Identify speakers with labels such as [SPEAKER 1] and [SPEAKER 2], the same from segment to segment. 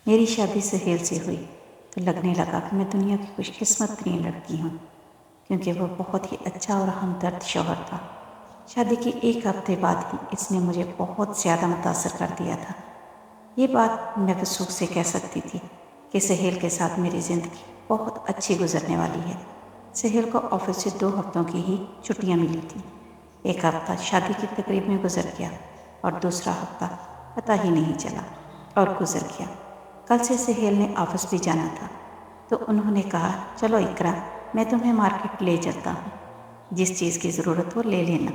[SPEAKER 1] میری شادی سہیل سے ہوئی تو لگنے لگا کہ میں دنیا کی خوش قسمت ترین لڑکی ہوں، کیونکہ وہ بہت ہی اچھا اور ہمدرد شوہر تھا۔ شادی کے ایک ہفتے بعد ہی اس نے مجھے بہت زیادہ متاثر کر دیا تھا۔ یہ بات میں وثوق سے کہہ سکتی تھی کہ سہیل کے ساتھ میری زندگی بہت اچھی گزرنے والی ہے۔ سہیل کو آفس سے 2 ہفتوں کی ہی چھٹیاں ملی تھیں۔ ایک ہفتہ شادی کی تقریب میں گزر گیا اور دوسرا ہفتہ پتہ ہی نہیں چلا اور گزر گیا۔ کل سے سہیل نے آفس بھی جانا تھا تو انہوں نے کہا، چلو اقرا، میں تمہیں مارکیٹ لے چلتا ہوں، جس چیز کی ضرورت ہو لے لینا۔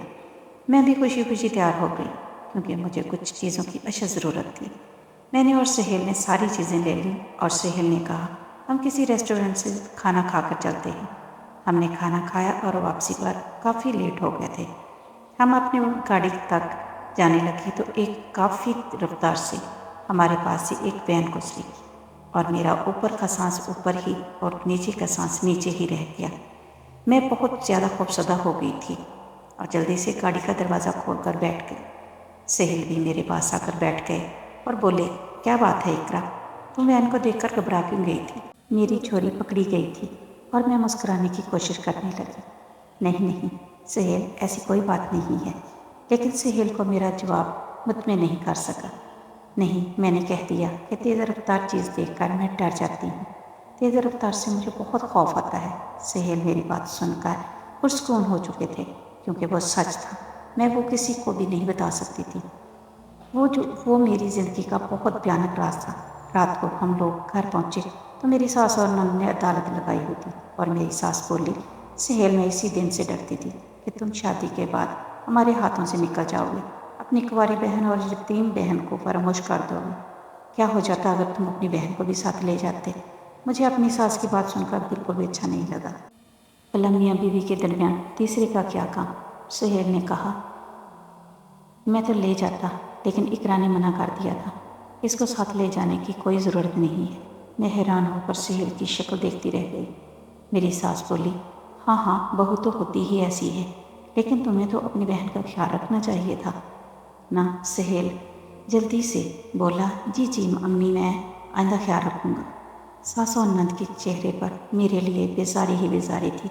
[SPEAKER 1] میں بھی خوشی خوشی تیار ہو گئی کیونکہ مجھے کچھ چیزوں کی اشد ضرورت تھی۔ میں نے اور سہیل نے ساری چیزیں لے لیں اور سہیل نے کہا، ہم کسی ریسٹورنٹ سے کھانا کھا کر چلتے ہیں۔ ہم نے کھانا کھایا اور واپسی پر کافی لیٹ ہو گئے تھے۔ ہم اپنی گاڑی تک جانے لگے تو ایک کافی رفتار سے ہمارے پاس سے ایک وین گزری اور میرا اوپر کا سانس اوپر ہی اور نیچے کا سانس نیچے ہی رہ گیا۔ میں بہت زیادہ خوفزدہ ہو گئی تھی اور جلدی سے گاڑی کا دروازہ کھول کر بیٹھ گئی۔ سہیل بھی میرے پاس آ کر بیٹھ گئے اور بولے، کیا بات ہے اقرا، تم وین کو دیکھ کر گھبرا کیوں گئی تھی؟ میری جھولی پکڑی گئی تھی اور میں مسکرانے کی کوشش کرنے لگی۔ نہیں سہیل، ایسی کوئی بات نہیں ہے۔ لیکن سہیل کو میرا جواب مطمئن نہیں کر سکا۔ نہیں، میں نے کہہ دیا کہ تیز رفتار چیز دیکھ کر میں ڈر جاتی ہوں۔ تیز رفتار سے مجھے بہت خوف آتا ہے۔ سہیل میری بات سن کر پرسکون ہو چکے تھے کیونکہ وہ سچ تھا، میں وہ کسی کو بھی نہیں بتا سکتی تھی۔ وہ میری زندگی کا بہت بھیانک راز تھا۔ رات کو ہم لوگ گھر پہنچے تو میری ساس اور نند نے عدالت لگائی ہوئی تھی اور میری ساس بولی، سہیل میں اسی دن سے ڈرتی تھی کہ تم شادی کے بعد ہمارے ہاتھوں سے نکل جاؤ گے، اپنی کنواری بہن اور یتیم بہن کو فراموش کر دو گے۔ کیا ہو جاتا اگر تم اپنی بہن کو بھی ساتھ لے جاتے؟ مجھے اپنی ساس کی بات سن کر بالکل بھی اچھا نہیں لگا۔ بھلا میاں بیوی کے درمیان تیسرے کا کیا کام؟ سہیل نے کہا، میں تو لے جاتا لیکن اقرا نے منع کر دیا تھا، اس کو ساتھ لے جانے کی کوئی ضرورت نہیں ہے۔ میں حیران ہو کر سہیل کی شکل دیکھتی رہ گئی۔ میری ساس بولی، ہاں بہو تو ہوتی ہی ایسی ہے، لیکن تمہیں تو اپنی بہن کا خیال رکھنا چاہیے تھا نا۔ سہیل جلدی سے بولا، جی امی، میں آئندہ خیال رکھوں گا۔ ساس اور نند کے چہرے پر میرے لیے بیزاری ہی بیزاری تھی،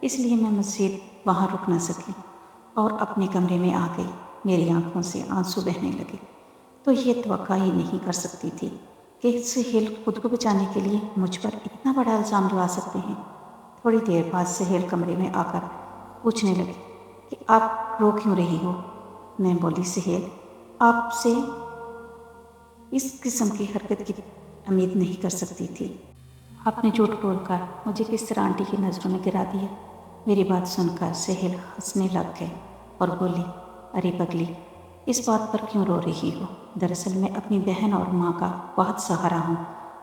[SPEAKER 1] اس لیے میں مزید وہاں رک نہ سکی اور اپنے کمرے میں آ گئی۔ میری آنکھوں سے آنسو بہنے لگے تو یہ توقع ہی نہیں کر سکتی تھی کہ سہیل خود کو بچانے کے لیے مجھ پر اتنا بڑا الزام لگا سکتے ہیں۔ تھوڑی دیر بعد سہیل کمرے میں آ کر پوچھنے لگی کہ آپ رو کیوں رہی ہو؟ میں بولی، سہیل، آپ سے اس قسم کی حرکت کی امید نہیں کر سکتی تھی۔ آپ نے جھوٹ بول کر مجھے کس طرح آنٹی کی نظروں میں گرا دیا۔ میری بات سن کر سہیل ہنسنے لگ گئے اور بولی، ارے پگلی، اس بات پر کیوں رو رہی ہو؟ دراصل میں اپنی بہن اور ماں کا بہت سہارا ہوں،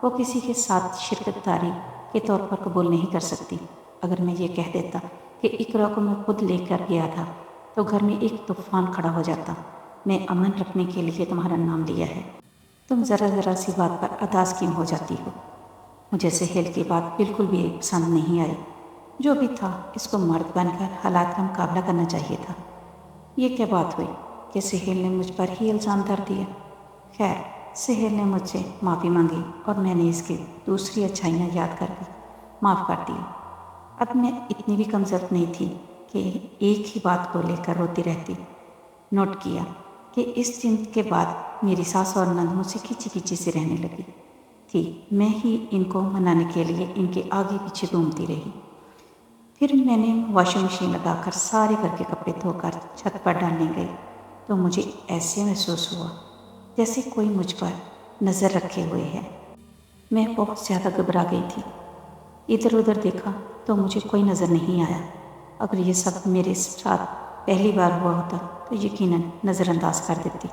[SPEAKER 1] وہ کسی کے ساتھ شرکت داری کے طور پر قبول نہیں کر سکتی۔ اگر میں یہ کہہ دیتا کہ اقرا کو میں خود لے کر گیا تھا تو گھر میں ایک طوفان کھڑا ہو جاتا۔ میں امن رکھنے کے لیے تمہارا نام لیا ہے، تم ذرا سی بات پر اداس کیوں ہو جاتی ہو؟ مجھے سہیل کی بات بالکل بھی پسند نہیں آئی۔ جو بھی تھا، اس کو مرد بن کر حالات کا مقابلہ کرنا چاہیے تھا۔ یہ کیا بات ہوئی کہ سہیل نے مجھ پر ہی الزام دھر دیا؟ خیر، سہیل نے مجھ سے معافی مانگی اور میں نے اس کی دوسری اچھائیاں یاد کر کے معاف کر دیا۔ اب میں اتنی بھی کمزور نہیں تھی کہ ایک ہی بات کو لے کر روتی رہتی۔ نوٹ کیا کہ اس دن کے بعد میری ساس اور نند مجھ سے کھچی کھچی سے رہنے لگی تھی۔ میں ہی ان کو منانے کے لیے ان کے آگے پیچھے گھومتی رہی۔ پھر میں نے واشنگ مشین لگا کر سارے گھر کے کپڑے دھو کر چھت پر ڈالنے گئی تو مجھے ایسے محسوس ہوا جیسے کوئی مجھ پر نظر رکھے ہوئے ہے۔ میں بہت زیادہ گھبرا گئی تھی۔ ادھر ادھر دیکھا تو مجھے کوئی نظر نہیں آیا۔ اگر یہ سب میرے ساتھ پہلی بار ہوا ہوتا تو یقیناً نظر انداز کر دیتی،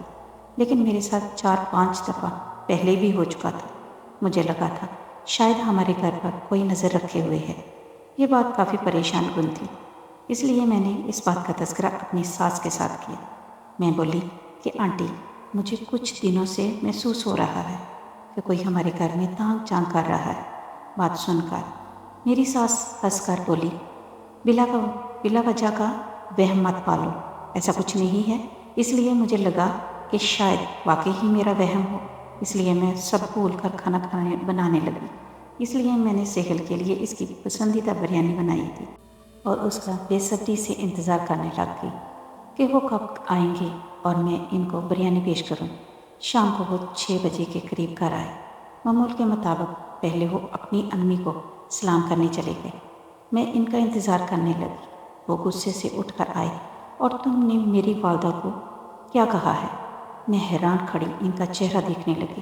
[SPEAKER 1] لیکن میرے ساتھ 4-5 دفعہ پہلے بھی ہو چکا تھا۔ مجھے لگا تھا شاید ہمارے گھر پر کوئی نظر رکھے ہوئے ہے۔ یہ بات کافی پریشان کن تھی، اس لیے میں نے اس بات کا تذکرہ اپنی ساس کے ساتھ کیا۔ میں بولی کہ آنٹی، مجھے کچھ دنوں سے محسوس ہو رہا ہے کہ کوئی ہمارے گھر میں تانگ چانگ کر رہا ہے۔ بات سن کر میری ساس ہنس کر بولی، بلا وجہ کا وہم مت پالو، ایسا کچھ نہیں ہے۔ اس لیے مجھے لگا کہ شاید واقعی ہی میرا وہم ہو، اس لیے میں سب بھول کر کھانا بنانے لگی۔ اس لیے میں نے سہیل کے لیے اس کی پسندیدہ بریانی بنائی تھی اور اس کا بے صبری سے انتظار کرنے لگ گئی کہ وہ کب آئیں گے اور میں ان کو بریانی پیش کروں۔ شام کو وہ 6 بجے کے قریب گھر آئے۔ معمول کے مطابق پہلے وہ اپنی امی کو سلام کرنے چلے گئے۔ میں ان کا انتظار کرنے لگی۔ وہ غصے سے اٹھ کر آئے اور تم نے میری والدہ کو کیا کہا ہے؟ میں حیران کھڑی ان کا چہرہ دیکھنے لگی۔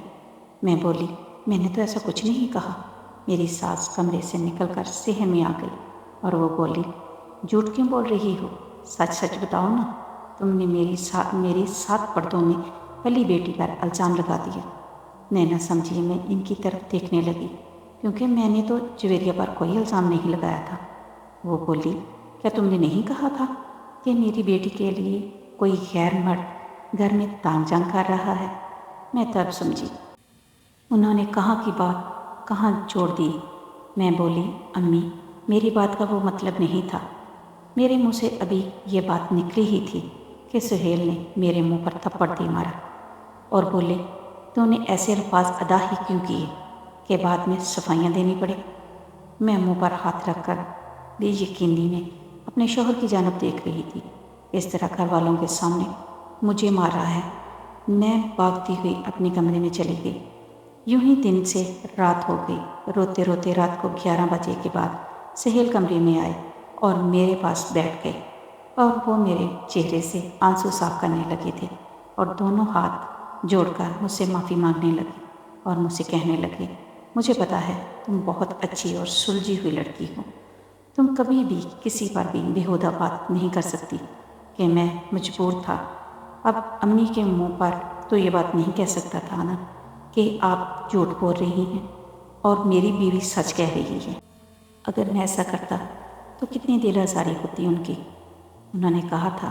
[SPEAKER 1] میں بولی، میں نے تو ایسا کچھ نہیں کہا۔ میری ساس کمرے سے نکل کر صحن میں آ گئی اور وہ بولی، جھوٹ کیوں بول رہی ہو؟ سچ سچ بتاؤ نا، تم نے میری 7 پردوں میں پلی بیٹی پر الزام لگا دیا۔ میں نہ سمجھی میں ان کی طرف دیکھنے لگی کیونکہ میں نے تو جویریہ پر کوئی الزام نہیں لگایا تھا۔ وہ بولی، کیا تم نے نہیں کہا تھا کہ میری بیٹی کے لیے کوئی غیر مرد گھر میں تانگ جھانک کر رہا ہے؟ میں تب سمجھی انہوں نے کہاں کی بات کہاں چھوڑ دی۔ میں بولی، امی میری بات کا وہ مطلب نہیں تھا۔ میرے منہ سے ابھی یہ بات نکلی ہی تھی کہ سہیل نے میرے منہ پر تھپڑ دے مارا اور بولے، تو نے ایسے الفاظ ادا ہی کیوں کیے کہ بعد میں صفائیاں دینی پڑے؟ میں منہ پر ہاتھ رکھ کر بے یقینی میں اپنے شوہر کی جانب دیکھ رہی تھی۔ اس طرح گھر والوں کے سامنے مجھے مار رہا ہے۔ میں بھاگتی ہوئی اپنے کمرے میں چلی گئی۔ یوں ہی دن سے رات ہو گئی۔ روتے روتے رات کو 11 بجے کے بعد سہیل کمرے میں آئے اور میرے پاس بیٹھ گئے اور وہ میرے چہرے سے آنسو صاف کرنے لگے تھے اور دونوں ہاتھ جوڑ کر مجھ سے معافی مانگنے لگے اور مجھ سے کہنے لگے، مجھے پتا ہے تم بہت اچھی اور سلجھی ہوئی لڑکی ہو۔ تم کبھی بھی کسی پر بھی بےہودہ بات نہیں کر سکتی کہ میں مجبور تھا۔ اب امی کے منہ پر تو یہ بات نہیں کہہ سکتا تھا نا کہ آپ جھوٹ بول رہی ہیں اور میری بیوی سچ کہہ رہی ہے۔ اگر میں ایسا کرتا تو کتنی دل آزاری ہوتی ان کی۔ انہوں نے کہا تھا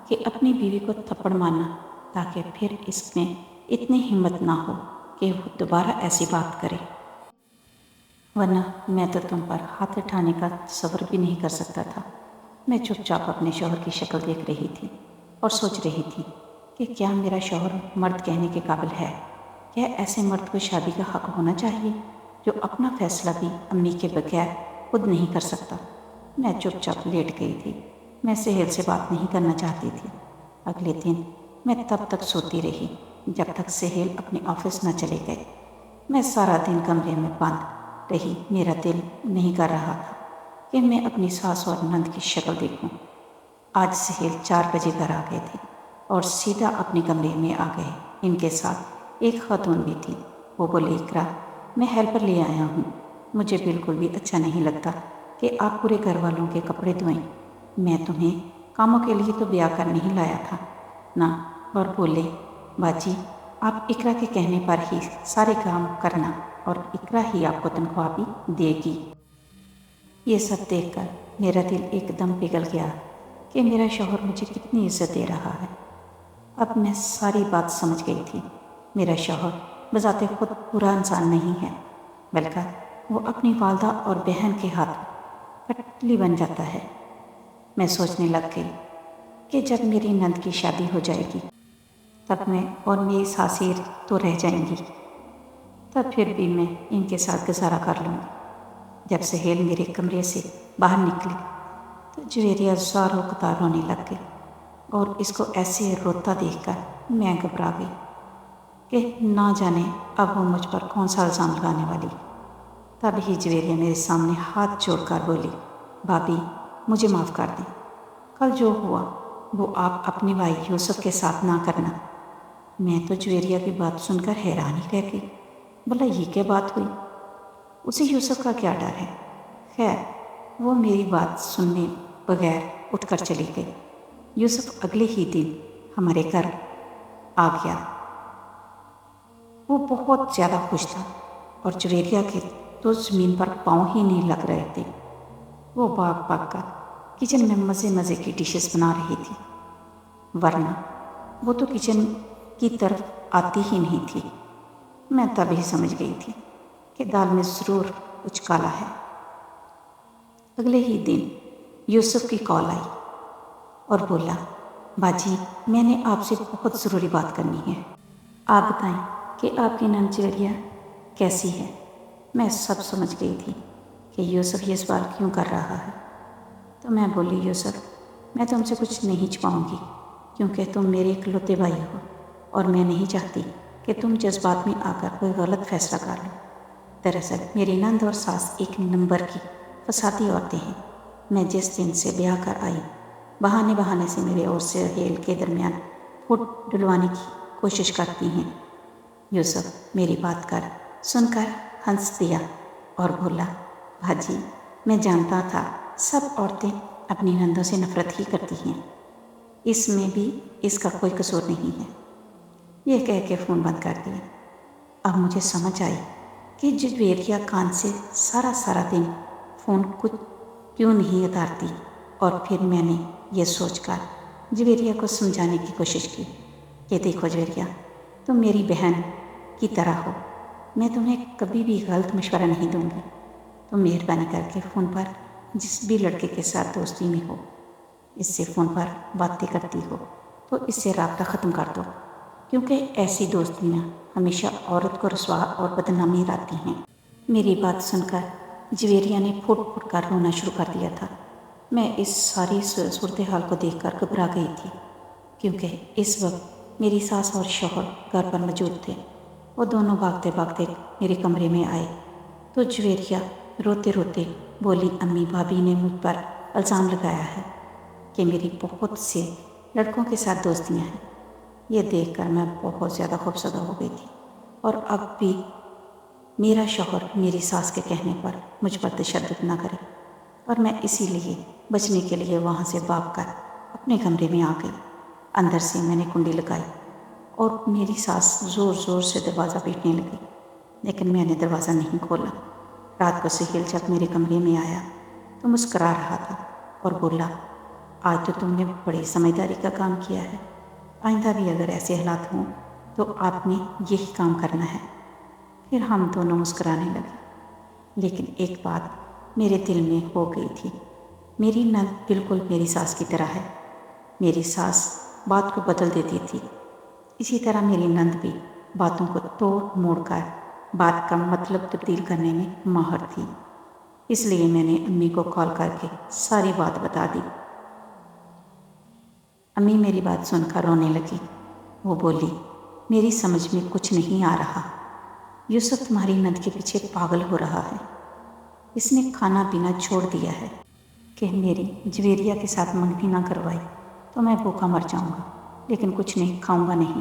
[SPEAKER 1] کہ اپنی بیوی کو تھپڑ مارنا تاکہ پھر اس میں اتنی ہمت نہ ہو کہ وہ دوبارہ ایسی بات کرے، ورنہ میں تو تم پر ہاتھ اٹھانے کا تصور بھی نہیں کر سکتا تھا۔ میں چپ چاپ اپنے شوہر کی شکل دیکھ رہی تھی اور سوچ رہی تھی کہ کیا میرا شوہر مرد کہنے کے قابل ہے؟ کیا ایسے مرد کو شادی کا حق ہونا چاہیے جو اپنا فیصلہ بھی امی کے بغیر خود نہیں کر سکتا؟ میں چپ چاپ لیٹ گئی تھی۔ میں سہیل سے بات نہیں کرنا چاہتی تھی۔ اگلے دن میں تب تک سوتی رہی جب تک سہیل اپنے آفس نہ چلے گئے۔ میں سارا دن کمرے میں بند رہی۔ میرا دل نہیں کر رہا تھا کہ میں اپنی ساس اور نند کی شکل دیکھوں۔ آج سہیل 4 بجے گھر آ گئے تھے اور سیدھا اپنے کمرے میں آ گئے۔ ان کے ساتھ ایک خاتون بھی تھی۔ وہ بولے، اقرا میں ہیلپر لے آیا ہوں۔ مجھے بالکل بھی اچھا نہیں لگتا کہ آپ پورے گھر والوں کے کپڑے دھوئیں۔ میں تمہیں کاموں کے لیے تو بیاہ کر نہیں لایا تھا نا۔ اور بولے، باجی آپ اقرا کے کہنے پر ہی سارے کام کرنا اور اقرا ہی آپ کو تنخواہ بھی دے گی۔ یہ سب دیکھ کر میرا دل ایک دم پگھل گیا کہ میرا شوہر مجھے کتنی عزت دے رہا ہے۔ اب میں ساری بات سمجھ گئی تھی۔ میرا شوہر بذات خود برا انسان نہیں ہے، بلکہ وہ اپنی والدہ اور بہن کے ہاتھ کٹلی بن جاتا ہے۔ میں سوچنے لگ گئی کہ جب میری نند کی شادی ہو جائے گی تب میں اور میری ساسیر تو رہ جائیں گی، تب پھر بھی میں ان کے ساتھ گزارا کر لوں گی۔ جب سہیل میرے کمرے سے باہر نکلی تو جویریہ زاروں قطار رونے لگ گئی اور اس کو ایسے روتا دیکھ کر میں گھبرا گئی کہ نہ جانے اب وہ مجھ پر کون سا الزام لگانے والی۔ تب ہی جویریہ میرے سامنے ہاتھ جوڑ کر بولی، بھابی مجھے معاف کر دیں۔ کل جو ہوا وہ آپ اپنے بھائی یوسف کے ساتھ نہ کرنا۔ میں تو جویریہ کی بات سن کر حیران ہی رہ گئی۔ بولا، یہ کیا بات ہوئی؟ اسے یوسف کا کیا ڈر ہے؟ خیر وہ میری بات سننے بغیر اٹھ کر چلی گئی۔ یوسف اگلے ہی دن ہمارے گھر آ گیا۔ وہ بہت زیادہ خوش تھا اور جویریہ کے تو زمین پر پاؤں ہی نہیں لگ رہے تھے۔ وہ بھاگ بھاگ کر کچن میں مزے مزے کی ڈشز بنا رہی تھی، ورنہ وہ تو کچن کی طرف آتی ہی نہیں تھی۔ میں تب ہی سمجھ گئی تھی کہ دال میں ضرور کچھ کالا ہے۔ اگلے ہی دن یوسف کی کال آئی اور بولا، باجی میں نے آپ سے بہت ضروری بات کرنی ہے۔ آپ بتائیں کہ آپ کی نند جویریہ کیسی ہے۔ میں سب سمجھ گئی تھی کہ یوسف یہ سوال کیوں کر رہا ہے، تو میں بولی یوسف میں تم سے کچھ نہیں چھپاؤں گی کیونکہ تم میرے اکلوتے بھائی ہو اور میں نہیں چاہتی کہ تم جذبات میں آ کر کوئی غلط فیصلہ کر لو۔ دراصل میری نند اور ساس ایک نمبر کی فسادی عورتیں ہیں۔ میں جس دن سے بیاہ کر آئی بہانے سے میرے اور سہیل کے درمیان پھوٹ ڈلوانے کی کوشش کرتی ہیں۔ یوسف میری بات سن کر ہنس دیا اور بولا بھاجی میں جانتا تھا سب عورتیں اپنی نندوں سے نفرت ہی کرتی ہیں، اس میں بھی اس کا کوئی قصور نہیں ہے۔ یہ کہہ کے فون بند کر دیا۔ اب مجھے سمجھ آئی کہ جویریہ کان سے سارا دن فون کیوں نہیں اتارتی، اور پھر میں نے یہ سوچ کر جویریہ کو سمجھانے کی کوشش کی کہ دیکھو جویریہ تم میری بہن کی طرح ہو، میں تمہیں کبھی بھی غلط مشورہ نہیں دوں گی۔ تم مہربانی کر کے فون پر جس بھی لڑکے کے ساتھ دوستی میں ہو، اس سے فون پر باتیں کرتی ہو تو اس سے رابطہ ختم کر دو، کیونکہ ایسی دوستیاں ہمیشہ عورت کو رسوا اور بدنامی لاتی ہیں۔ میری بات سن کر جویریہ نے پھٹ کر رونا شروع کر دیا تھا۔ میں اس ساری صورتحال کو دیکھ کر گھبرا گئی تھی، کیونکہ اس وقت میری ساس اور شوہر گھر پر موجود تھے۔ وہ دونوں بھاگتے میرے کمرے میں آئے تو جویریہ روتے بولی امی بھابھی نے مجھ پر الزام لگایا ہے کہ میری بہت سے لڑکوں کے ساتھ دوستیاں ہیں۔ یہ دیکھ کر میں بہت زیادہ خوفزدہ ہو گئی تھی، اور اب بھی میرا شوہر میری ساس کے کہنے پر مجھ پر تشدد نہ کرے، اور میں اسی لیے بچنے کے لیے وہاں سے بھاگ کر اپنے کمرے میں آ گئی۔ اندر سے میں نے کنڈی لگائی اور میری ساس زور سے دروازہ پیٹنے لگی، لیکن میں نے دروازہ نہیں کھولا۔ رات کو سہیل جب میرے کمرے میں آیا تو مسکرا رہا تھا اور بولا آج تو تم نے بڑی سمجھداری کا کام کیا ہے، آئندہ بھی اگر ایسے حالات ہوں تو آپ نے یہی کام کرنا ہے۔ پھر ہم دونوں مسکرانے لگے، لیکن ایک بات میرے دل میں ہو گئی تھی، میری نند بالکل میری ساس کی طرح ہے۔ میری ساس بات کو بدل دیتی تھی، اسی طرح میری نند بھی باتوں کو توڑ موڑ کر بات کا مطلب تبدیل کرنے میں ماہر تھی۔ اس لیے میں نے امی کو کال کر کے ساری بات بتا دی۔ امی میری بات سن کر رونے لگی۔ وہ بولی میری سمجھ میں کچھ نہیں آ رہا، یوسف تمہاری نند کے پیچھے پاگل ہو رہا ہے، اس نے کھانا پینا چھوڑ دیا ہے کہ میری جویریہ کے ساتھ منگنی نہ کروائی تو میں بھوکا مر جاؤں گا، لیکن کچھ نہیں کھاؤں گا نہیں۔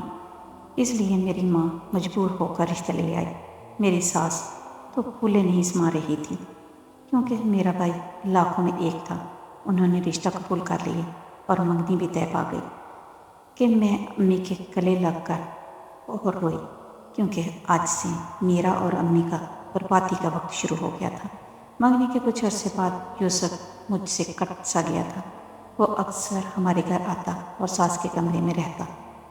[SPEAKER 1] اس لیے میری ماں مجبور ہو کر رشتہ لے آئی۔ میری ساس تو پھولے نہیں سما رہی تھی، کیونکہ میرا بھائی لاکھوں میں ایک تھا۔ انہوں نے رشتہ قبول کر لیا اور منگنی بھی طے پا گئی کہ میں امی کے گلے لگ کر اور روئی، کیونکہ آج سے میرا اور امی کا بربادی کا وقت شروع ہو گیا تھا۔ منگنی کے کچھ عرصے بعد یوسف مجھ سے کٹ سا گیا تھا۔ وہ اکثر ہمارے گھر آتا اور ساس کے کمرے میں رہتا،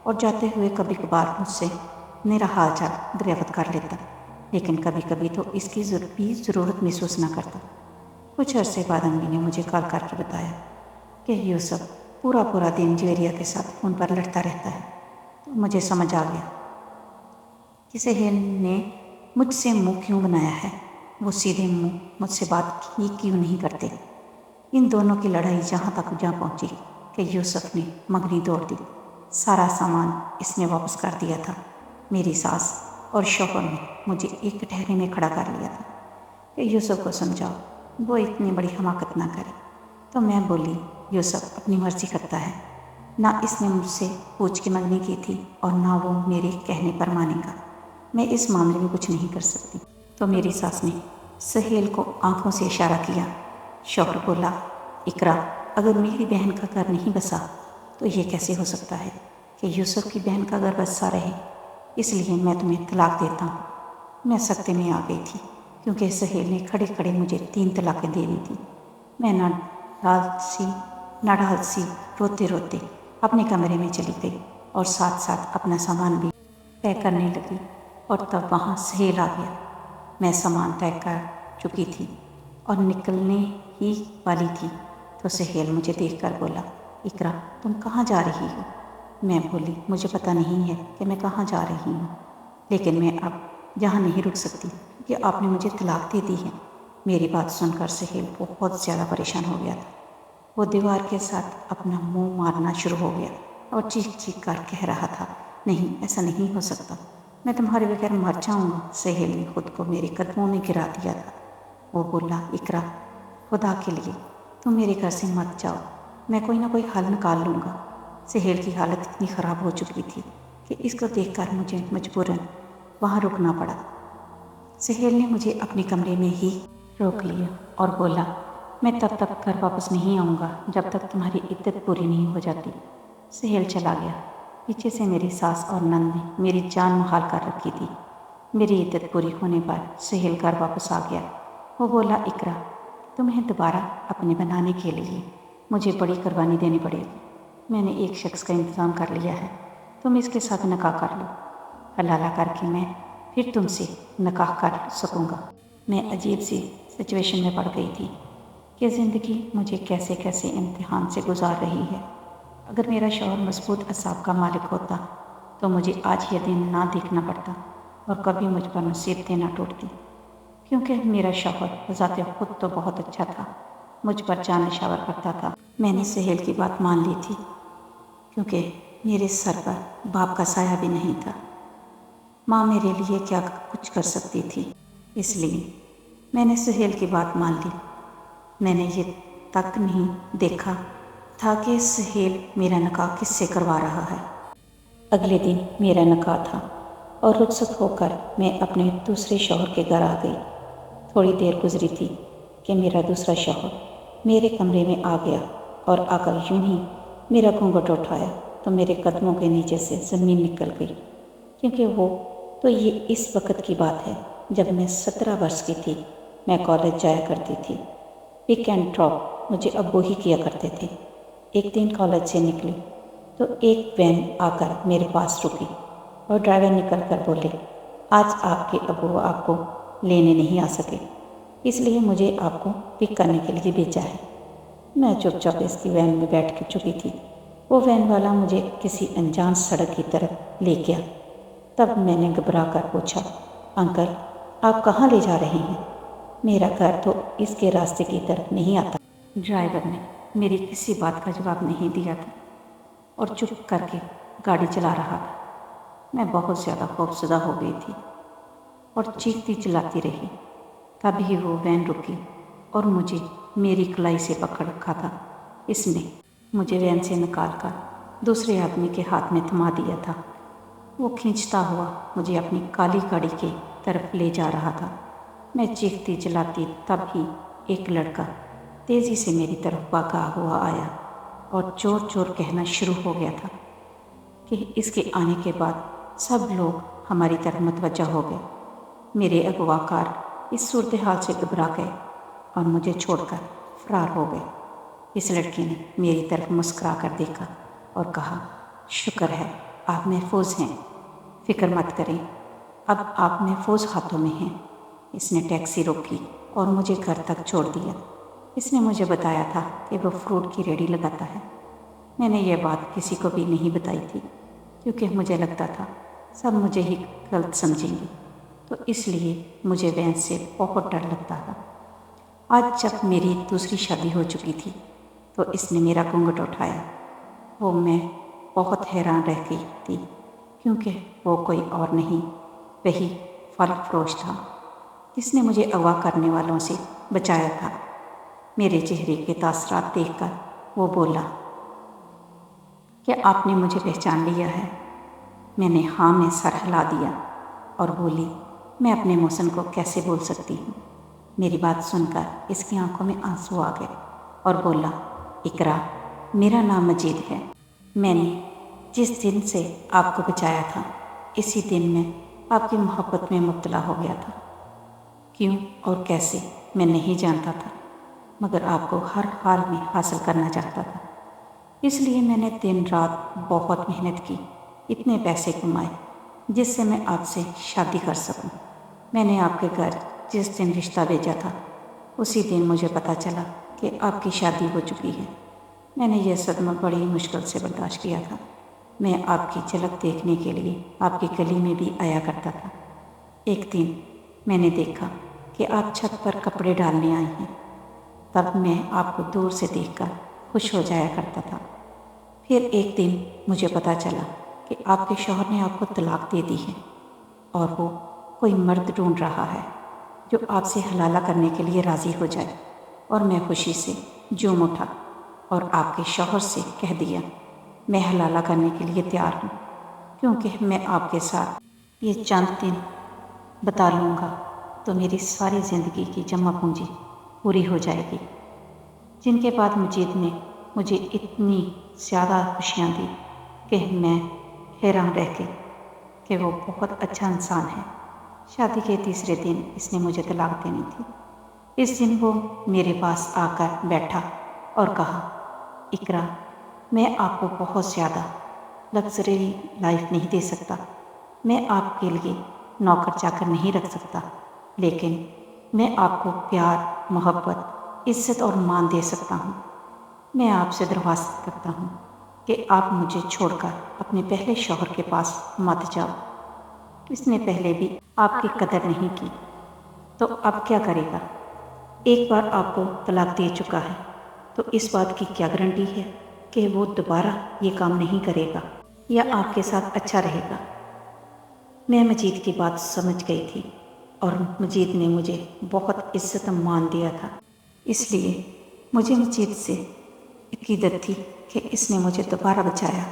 [SPEAKER 1] اور جاتے ہوئے کبھی کبھار مجھ سے میرا حال چال دریافت کر لیتا، لیکن کبھی کبھی تو اس کی بھی ضرورت محسوس نہ کرتا۔ کچھ عرصے بعد امی نے مجھے کال کر کے بتایا کہ یوسف پورا دن جویریہ کے ساتھ فون پر لڑتا رہتا ہے۔ تو مجھے سمجھ آ گیا کہ سہیل نے مجھ سے منہ کیوں بنایا ہے، وہ سیدھے منہ مجھ سے بات ہی کیوں نہیں کرتے۔ ان دونوں کی لڑائی جہاں تک جا پہنچی کہ یوسف نے منگنی توڑ دی، سارا سامان اس نے واپس کر دیا تھا۔ میری ساس اور شوہر نے مجھے ایک کٹہرے میں کھڑا کر لیا تھا کہ یوسف کو سمجھاؤ وہ اتنی بڑی حماقت نہ کرے۔ تو میں بولی یوسف اپنی مرضی کرتا ہے، نہ اس نے مجھ سے پوچھ کے منگنی کی تھی اور نہ وہ میرے کہنے پر مانے گا، میں اس معاملے میں کچھ نہیں کر سکتی۔ تو میری ساس نے سہیل کو آنکھوں سے اشارہ کیا۔ شوہر بولا اقرا اگر میری بہن کا گھر نہیں بسا تو یہ کیسے ہو سکتا ہے کہ یوسف کی بہن کا گھر بسا رہے، اس لیے میں تمہیں طلاق دیتا ہوں۔ میں سکتے میں آ گئی تھی، کیونکہ سہیل نے کھڑے مجھے 3 طلاقیں دے دی تھی۔ میں نہ ڈھال سی روتے اپنے کمرے میں چلی گئی اور ساتھ اپنا سامان بھی پیک کرنے لگی، اور تب وہاں سہیل آ گیا۔ میں سامان پیک کر چکی تھی اور نکلنے ہی والی تھی تو سہیل مجھے دیکھ کر بولا اقرا تم کہاں جا رہی ہو؟ میں بولی مجھے پتہ نہیں ہے کہ میں کہاں جا رہی ہوں۔ لیکن میں اب جہاں نہیں رک سکتی کہ آپ نے مجھے طلاق دے دی ہے۔ میری بات سن کر سہیل بہت زیادہ پریشان ہو گیا تھا۔ وہ دیوار کے ساتھ اپنا منہ مارنا شروع ہو گیا اور چیخ چیخ کر کہہ رہا تھا، نہیں ایسا نہیں ہو سکتا، میں تمہارے بغیر مر جاؤں گا۔ سہیل نے خود کو میرے قدموں میں گرا دیا تھا۔ وہ بولا، اقرا خدا کے لیے تم میرے گھر سے مت جاؤ، میں کوئی نہ کوئی حل نکال لوں گا۔ سہیل کی حالت اتنی خراب ہو چکی تھی کہ اس کو دیکھ کر مجھے مجبوراً وہاں رکنا پڑا۔ سہیل نے مجھے اپنے کمرے میں ہی روک لیا اور بولا، میں تب تک گھر واپس نہیں آؤں گا جب تک تمہاری عدت پوری نہیں ہو جاتی۔ سہیل چلا گیا۔ پیچھے سے میری ساس اور نند نے میری جان محال کر رکھی تھی۔ میری عدت پوری ہونے پر سہیل گھر واپس آ گیا۔ وہ بولا، اقرا تمہیں دوبارہ اپنے بنانے کے لیے مجھے بڑی قربانی دینی پڑے گی۔ میں نے ایک شخص کا انتظام کر لیا ہے، تم اس کے ساتھ نکاح کر لو، حلالہ کر کے میں پھر تم سے نکاح کر سکوں گا۔ میں عجیب سی سچویشن میں پڑ گئی تھی کہ زندگی مجھے کیسے کیسے امتحان سے گزار رہی ہے۔ اگر میرا شوہر مضبوط اعصاب کا مالک ہوتا تو مجھے آج یہ دن نہ دیکھنا پڑتا اور کبھی مجھ پر مصیبتیں نہ ٹوٹتی، کیونکہ میرا شوہر بذات خود تو بہت اچھا تھا، مجھ پر جان نشاور کرتا تھا۔ میں نے سہیل کی بات مان لی تھی کیونکہ میرے سر پر باپ کا سایہ بھی نہیں تھا۔ ماں میرے لیے کیا کچھ کر سکتی تھی، اس لیے میں نے سہیل کی بات مان لی۔ میں نے یہ تک نہیں دیکھا تھا کہ سہیل میرا نکاح کس سے کروا رہا ہے۔ اگلے دن میرا نکاح تھا اور رخصت ہو کر میں اپنے دوسرے شوہر کے گھر آ گئی۔ تھوڑی دیر گزری تھی کہ میرا دوسرا شوہر میرے کمرے میں آ گیا اور آ کر یوں ہی میرا گھونگھٹ اٹھایا تو میرے قدموں کے نیچے سے زمین نکل گئی، کیونکہ وہ تو یہ اس وقت کی بات ہے جب میں 17 برس کی تھی۔ میں کالج جایا کرتی تھی، پک اینڈ ڈراپ مجھے ابو ہی کیا کرتے تھے۔ ایک دن کالج سے نکلی تو ایک وین آ کر میرے پاس رکی اور ڈرائیور نکل کر بولے، آج آپ کے ابو آپ کو لینے نہیں آ سکے، اس لیے مجھے آپ کو پک کرنے کے لیے بھیجا ہے۔ میں چپ چاپ اس کی وین میں بیٹھ کے چکی تھی۔ وہ وین والا مجھے کسی انجان سڑک کی طرف لے گیا۔ تب میں نے گھبرا کر پوچھا، انکل آپ کہاں لے جا رہے ہیں؟ میرا گھر تو اس کے راستے کی طرف نہیں آتا۔ ڈرائیور نے میری کسی بات کا جواب نہیں دیا تھا اور چپ کر کے گاڑی چلا رہا تھا۔ میں بہت زیادہ خوفزدہ ہو گئی تھی اور چیختی چلاتی رہی۔ تبھی وہ وین رکی اور مجھے میری کلائی سے پکڑ رکھا تھا۔ اس نے مجھے وین سے نکال کر دوسرے آدمی کے ہاتھ میں تھما دیا تھا۔ وہ کھینچتا ہوا مجھے اپنی کالی گاڑی کی طرف لے جا رہا تھا۔ میں چیختی چلاتی، تب ہی ایک لڑکا تیزی سے میری طرف بھاگا ہوا آیا اور چور چور کہنا شروع ہو گیا تھا کہ اس کے آنے کے بعد سب لوگ ہماری طرف متوجہ ہو گئے۔ میرے اغوا کار اس صورتحال سے گھبرا گئے اور مجھے چھوڑ کر فرار ہو گئے۔ اس لڑکی نے میری طرف مسکرا کر دیکھا اور کہا، شکر ہے آپ محفوظ ہیں، فکر مت کریں، اب آپ محفوظ ہاتھوں میں ہیں۔ اس نے ٹیکسی روکی اور مجھے گھر تک چھوڑ دیا۔ اس نے مجھے بتایا تھا کہ وہ فروٹ کی ریڑھی لگاتا ہے۔ میں نے یہ بات کسی کو بھی نہیں بتائی تھی کیونکہ مجھے لگتا تھا سب مجھے ہی غلط سمجھیں گے، تو اس لیے مجھے وین سے بہت ڈر لگتا تھا۔ آج جب میری دوسری شادی ہو چکی تھی تو اس نے میرا گھونگھٹ اٹھایا۔ وہ میں بہت حیران رہ گئی تھی کیونکہ وہ کوئی اور نہیں، وہی پھل فروش تھا جس نے مجھے اغوا کرنے والوں سے بچایا تھا۔ میرے چہرے کے تاثرات دیکھ کر وہ بولا، کیا آپ نے مجھے پہچان لیا ہے؟ میں نے ہاں میں سر ہلا دیا اور بولی، میں اپنے محسن کو کیسے بھول سکتی ہوں؟ میری بات سن کر اس کی آنکھوں میں آنسو آ گئے اور بولا، اقرا میرا نام مجید ہے، میں نے جس دن سے آپ کو بچایا تھا اسی دن میں آپ کی محبت میں مبتلا ہو گیا تھا۔ کیوں اور کیسے میں نہیں جانتا تھا، مگر آپ کو ہر حال میں حاصل کرنا چاہتا تھا، اس لیے میں نے دن رات بہت محنت کی، اتنے پیسے کمائے جس سے میں آپ سے شادی کر سکوں۔ میں نے آپ کے گھر جس دن رشتہ بھیجا تھا اسی دن مجھے پتہ چلا کہ آپ کی شادی ہو چکی ہے۔ میں نے یہ صدمہ بڑی مشکل سے برداشت کیا تھا۔ میں آپ کی جھلک دیکھنے کے لیے آپ کی گلی میں بھی آیا کرتا تھا۔ ایک دن میں نے دیکھا کہ آپ چھت پر کپڑے ڈالنے آئی ہیں، تب میں آپ کو دور سے دیکھ کر خوش ہو جایا کرتا تھا۔ پھر ایک دن مجھے پتہ چلا کہ آپ کے شوہر نے آپ کو طلاق دے دی ہے اور وہ کوئی مرد ڈھونڈ رہا ہے جو آپ سے حلالہ کرنے کے لیے راضی ہو جائے، اور میں خوشی سے جھوم اٹھا اور آپ کے شوہر سے کہہ دیا میں حلالہ کرنے کے لیے تیار ہوں، کیونکہ میں آپ کے ساتھ یہ چند دن بتا لوں گا تو میری ساری زندگی کی جمع پونجی پوری ہو جائے گی۔ جن کے بعد مجید نے مجھے اتنی زیادہ خوشیاں دی کہ میں حیران رہ گئی کہ وہ بہت اچھا انسان ہے۔ شادی کے تیسرے دن اس نے مجھے طلاق دینی تھی۔ اس دن وہ میرے پاس آ کر بیٹھا اور کہا، اقرا، میں آپ کو بہت زیادہ لگژری لائف نہیں دے سکتا، میں آپ کے لیے نوکر چاکر نہیں رکھ سکتا، لیکن میں آپ کو پیار، محبت، عزت اور مان دے سکتا ہوں۔ میں آپ سے درخواست کرتا ہوں کہ آپ مجھے چھوڑ کر اپنے پہلے شوہر کے پاس مت جاؤ۔ اس نے پہلے بھی آپ کی قدر نہیں کی تو اب کیا کرے گا؟ ایک بار آپ کو طلاق دے چکا ہے تو اس بات کی کیا گارنٹی ہے کہ وہ دوبارہ یہ کام نہیں کرے گا یا آپ کے ساتھ اچھا رہے گا۔ میں مجید کی بات سمجھ گئی تھی اور مجید نے مجھے بہت عزت مان دیا تھا، اس لیے مجھے مجید سے عقیدت تھی کہ اس نے مجھے دوبارہ بچایا۔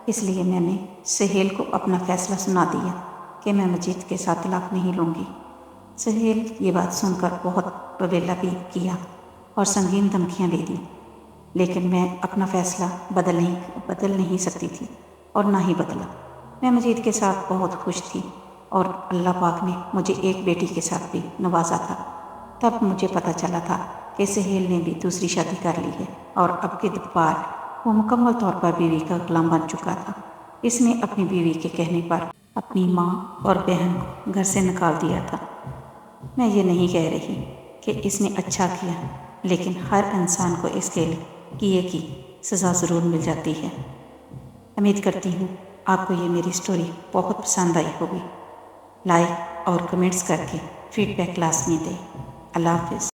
[SPEAKER 1] اس لیے میں نے سہیل کو اپنا فیصلہ سنا دیا کہ میں مجید کے ساتھ طلاق نہیں لوں گی۔ سہیل یہ بات سن کر بہت بویلا بھی کیا اور سنگین دھمکیاں دے دی، لیکن میں اپنا فیصلہ بدل نہیں سکتی تھی اور نہ ہی بدلا۔ میں مجید کے ساتھ بہت خوش تھی اور اللہ پاک نے مجھے ایک بیٹی کے ساتھ بھی نوازا تھا۔ تب مجھے پتہ چلا تھا کہ سہیل نے بھی دوسری شادی کر لی ہے اور اب کی بار وہ مکمل طور پر بیوی کا غلام بن چکا تھا۔ اس نے اپنی بیوی کے کہنے پر اپنی ماں اور بہن کو گھر سے نکال دیا تھا۔ میں یہ نہیں کہہ رہی کہ اس نے اچھا کیا، لیکن ہر انسان کو اس کے کیے کی سزا ضرور مل جاتی ہے۔ امید کرتی ہوں آپ کو یہ میری سٹوری بہت پسند آئی ہوگی۔ لائک اور کمنٹس کر کے فیڈ بیک لازمی دیں۔ اللہ حافظ۔